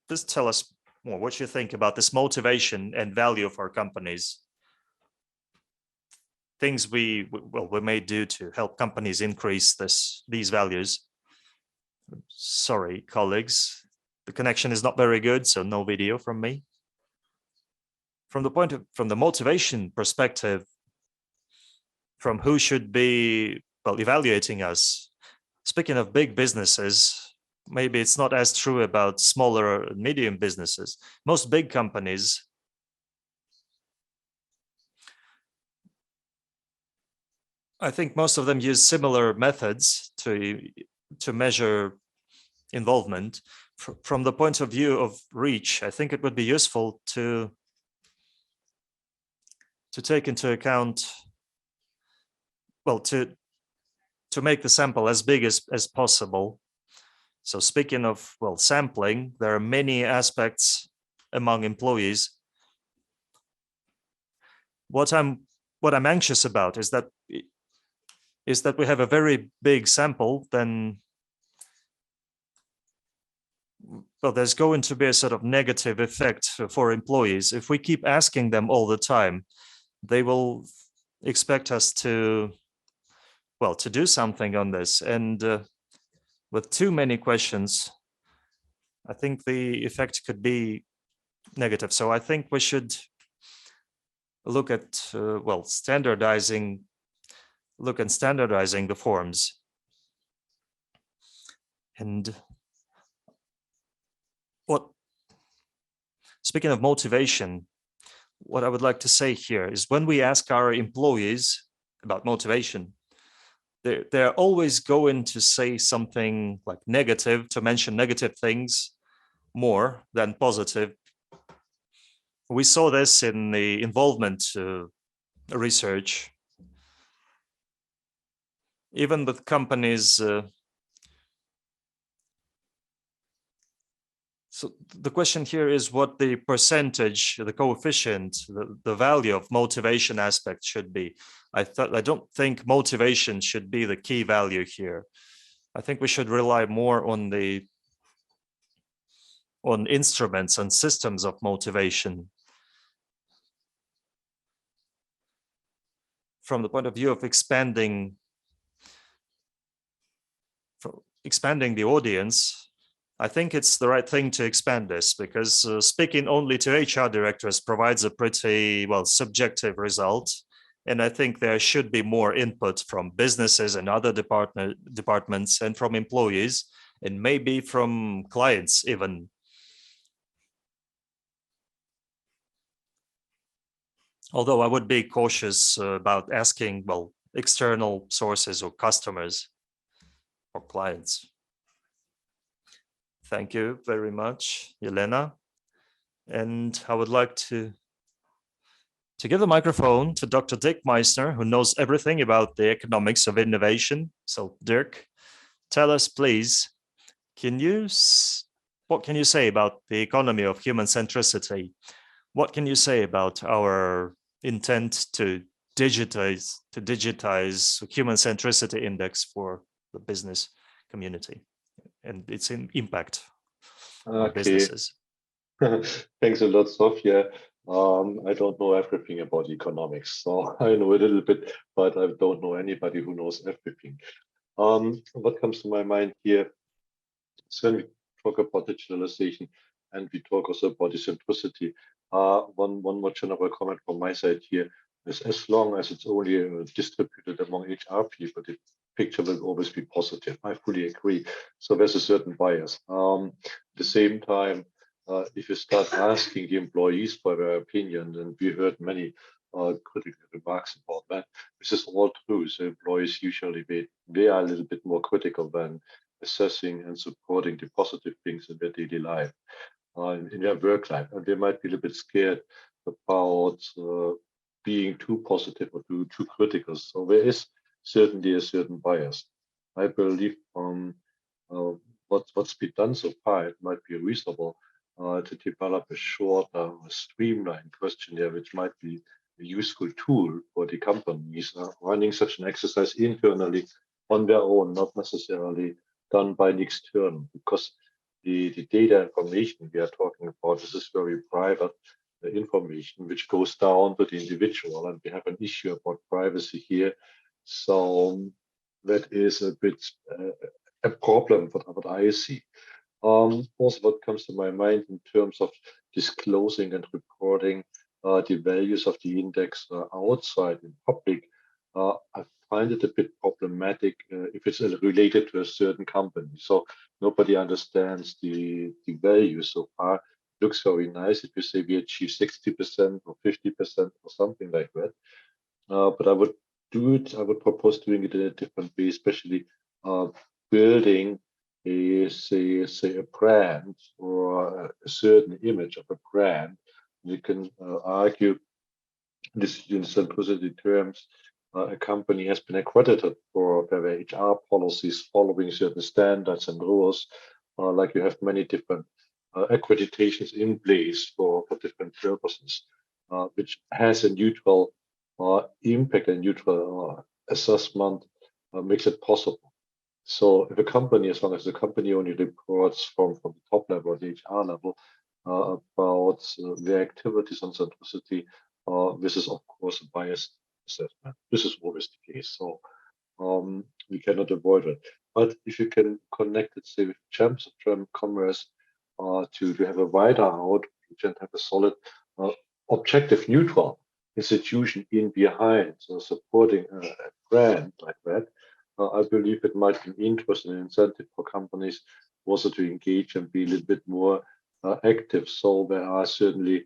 Just tell us more what you think about this motivation and value of our companies. Things we may do to help companies increase these values. Sorry, colleagues, the connection is not very good, so no video from me. From the motivation perspective, from who should be evaluating us. Speaking of big businesses, maybe it's not as true about smaller and medium businesses. Most big companies I think most of them use similar methods to measure involvement. From the point of view of reach, I think it would be useful to take into account, to make the sample as big as possible. So speaking of, sampling, there are many aspects among employees. What I'm anxious about is that we have a very big sample, then there's going to be a sort of negative effect for employees. If we keep asking them all the time, they will expect us to do something on this. And with too many questions, I think the effect could be negative. So I think we should look at, standardizing the forms. And speaking of motivation, what I would like to say here is when we ask our employees about motivation, they're always going to say something like negative, to mention negative things more than positive. We saw this in the involvement research. Even with companies, so the question here is what the percentage, the coefficient, the value of motivation aspect should be. I don't think motivation should be the key value here. I think we should rely more on instruments and systems of motivation. From the point of view of expanding the audience, I think it's the right thing to expand this, because speaking only to HR directors provides a pretty, subjective result. And I think there should be more input from businesses and other departments and from employees, and maybe from clients even. Although I would be cautious about asking, external sources or customers or clients. Thank you very much, Yelena. And I would like to give the microphone to Dr. Dirk Meissner, who knows everything about the economics of innovation. So Dirk, tell us, please, what can you say about the economy of human centricity? What can you say about our intent to digitize human centricity index for the business community and its impact on businesses? Thanks a lot, Sofya. I don't know everything about economics, so I know a little bit, but I don't know anybody who knows everything. What comes to my mind here is when we talk about digitalization and we talk also about centricity. One more general comment from my side here is, as long as it's only distributed among HR people, the picture will always be positive. I fully agree. So there's a certain bias. At the same time, if you start asking the employees for their opinion, and we heard many critical remarks about that, this is all true. So employees usually they are a little bit more critical than assessing and supporting the positive things in their daily life, in their work life. And they might be a little bit scared about being too positive or too critical. So there is certainly a certain bias. I believe what's been done so far, it might be reasonable to develop a short, streamlined questionnaire, which might be a useful tool for the companies running such an exercise internally on their own, not necessarily done by an external, because the data information we are talking about, this is very private information, which goes down to the individual, and we have an issue about privacy here. So that is a bit a problem, what I see. Also, what comes to my mind in terms of disclosing and reporting the values of the index outside in public, I find it a bit problematic if it's related to a certain company. So nobody understands the value so far. It looks very nice if you say we achieve 60% or 50% or something like that. But I would propose doing it in a different way, especially building say a brand or a certain image of a brand. You can argue this in simplicity terms, a company has been accredited for their HR policies following certain standards and rules, like you have many different accreditations in place for different purposes, which has a neutral impact and neutral assessment, makes it possible. So if a company, as long as the company only reports from the top level, the HR level, about their activities on centricity, this is of course a biased assessment. This is always the case. So we cannot avoid it. But if you can connect it, say, with champs of German commerce, to have a wider out, you can have a solid, objective, neutral institution in behind, so supporting a brand like that. I believe it might be an interest and incentive for companies also to engage and be a little bit more active. So there are certainly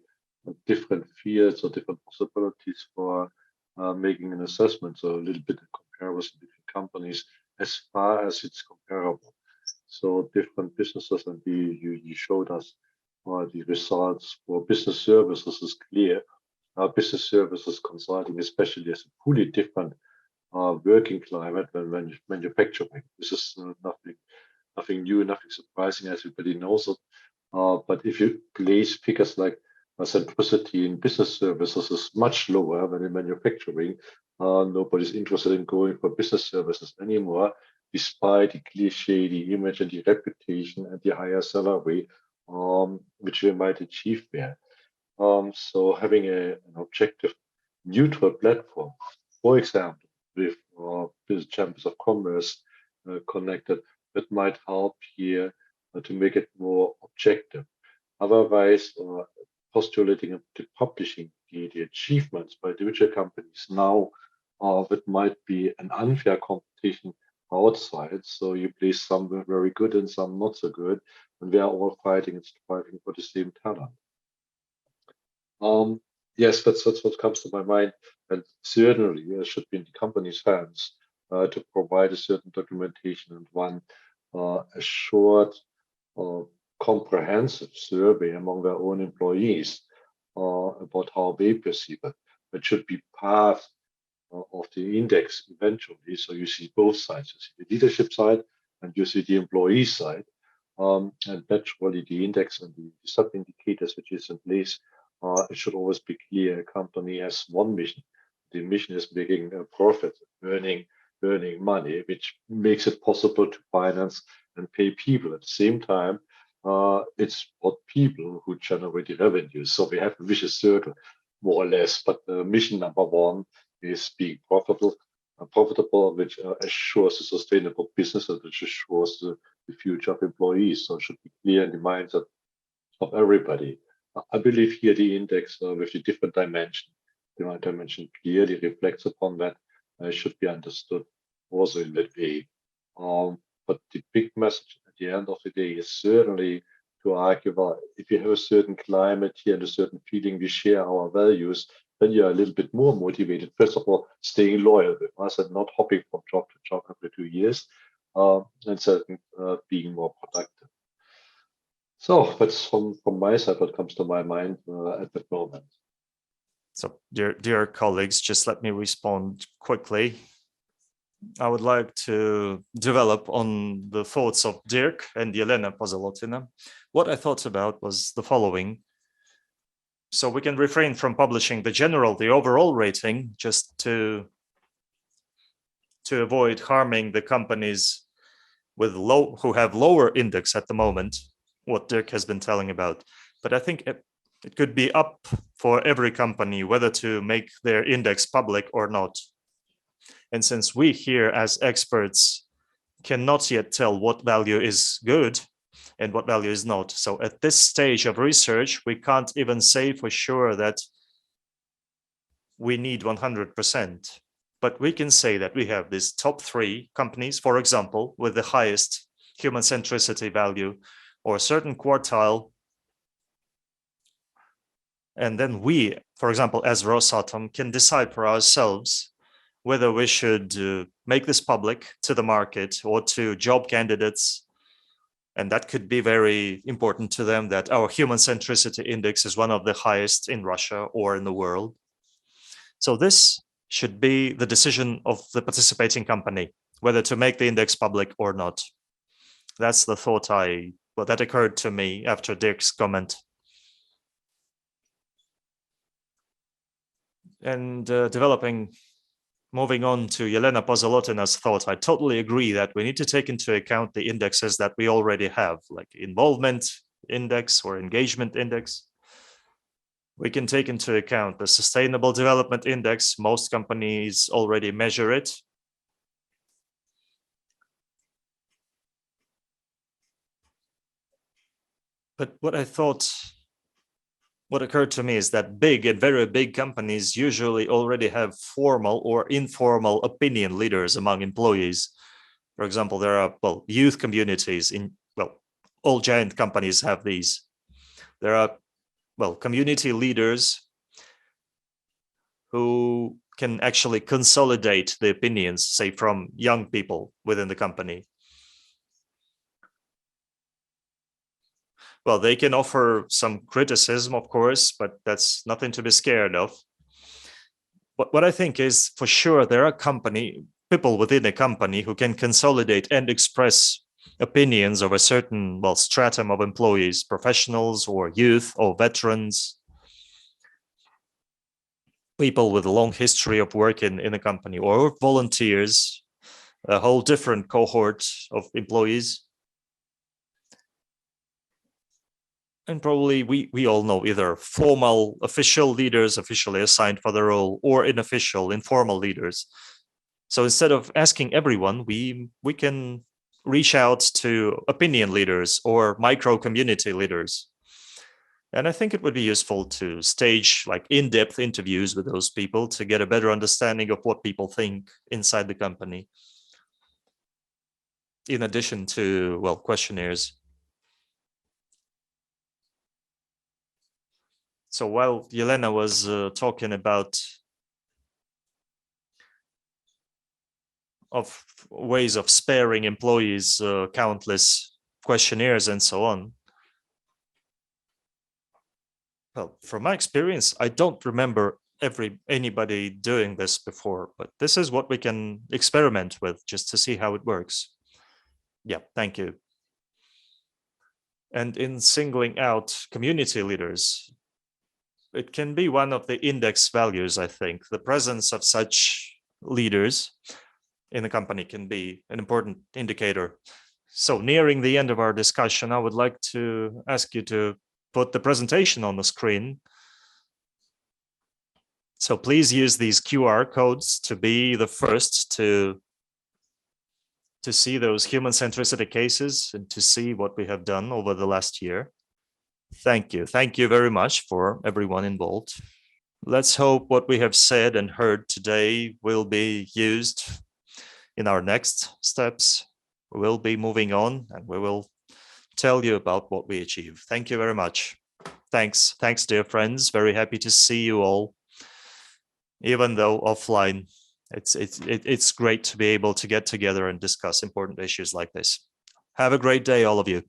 different fields or different possibilities for making an assessment. So a little bit of comparison between companies as far as it's comparable. So different businesses, and you showed us the results for business services is clear. Business services consulting, especially, as a fully different working climate than manufacturing. This is nothing new, nothing surprising, as everybody knows it. But if you place figures like centricity in business services is much lower than in manufacturing, nobody's interested in going for business services anymore, despite the cliche, the image and the reputation and the higher salary, which we might achieve there. So having an objective, neutral platform, for example, with business chambers of commerce connected, that might help here to make it more objective. Otherwise, postulating and publishing the achievements by individual companies now, that might be an unfair competition outside. So you place some very good and some not so good, and we are all fighting and striving for the same talent. Yes, that's what comes to my mind, and certainly it should be in the company's hands to provide a certain documentation and one a short, comprehensive survey among their own employees about how they perceive it. It should be part of the index eventually. So you see both sides. You see the leadership side and you see the employee side. And naturally the index and the sub-indicators which is in place, it should always be clear a company has one mission. The mission is making a profit, earning money, which makes it possible to finance and pay people. At the same time, it's what people who generate the revenue. So we have a vicious circle, more or less. But mission number one is being profitable, which assures a sustainable business and which assures the future of employees. So it should be clear in the minds of everybody. I believe here the index with the different dimension clearly reflects upon that. Should be understood also in that way. But the big message at the end of the day is certainly to argue, well, if you have a certain climate here and a certain feeling, we share our values, then you're a little bit more motivated. First of all, staying loyal with us and not hopping from job to job every 2 years. instead of being more productive. So that's from my side what comes to my mind at the moment. So, dear colleagues, just let me respond quickly. I would like to develop on the thoughts of Dirk and Yelena Pozolotina. What I thought about was the following. So we can refrain from publishing the overall rating, just to avoid harming the companies with who have lower index at the moment, what Dirk has been telling about. But I think it could be up for every company whether to make their index public or not. And since we here as experts cannot yet tell what value is good and what value is not, so at this stage of research, we can't even say for sure that we need 100%. But we can say that we have these top 3 companies, for example, with the highest human centricity value or a certain quartile. And then we, for example, as Rosatom, can decide for ourselves whether we should make this public to the market or to job candidates. And that could be very important to them, that our human centricity index is one of the highest in Russia or in the world. So this should be the decision of the participating company, whether to make the index public or not. That's the thought that occurred to me after Dirk's comment. And moving on to Yelena Pozolotina's thought, I totally agree that we need to take into account the indexes that we already have, like involvement index or engagement index. We can take into account the Sustainable Development Index. Most companies already measure it. But what occurred to me is that big and very big companies usually already have formal or informal opinion leaders among employees. For example, there are youth communities all giant companies have these. There are community leaders who can actually consolidate the opinions, say, from young people within the company. Well, they can offer some criticism, of course, but that's nothing to be scared of. But what I think is, for sure, there are people within a company who can consolidate and express opinions of a certain stratum of employees, professionals or youth or veterans, people with a long history of work in a company, or volunteers, a whole different cohort of employees. And probably we all know either formal official leaders officially assigned for the role, or unofficial informal leaders. So instead of asking everyone, we can reach out to opinion leaders or micro community leaders. And I think it would be useful to stage in-depth interviews with those people to get a better understanding of what people think inside the company, in addition to questionnaires. So while Yelena was talking about ways of sparing employees countless questionnaires and so on, well, from my experience, I don't remember anybody doing this before, but this is what we can experiment with just to see how it works. Yeah, thank you. And in singling out community leaders, it can be one of the index values, I think. The presence of such leaders in the company can be an important indicator. So nearing the end of our discussion, I would like to ask you to put the presentation on the screen. So please use these QR codes to be the first to see those human centricity cases and to see what we have done over the last year. Thank you. Thank you very much for everyone involved. Let's hope what we have said and heard today will be used in our next steps. We will be moving on and we will tell you about what we achieve. Thank you very much. Thanks, dear friends. Very happy to see you all, even though offline. It's great to be able to get together and discuss important issues like this. Have a great day, all of you.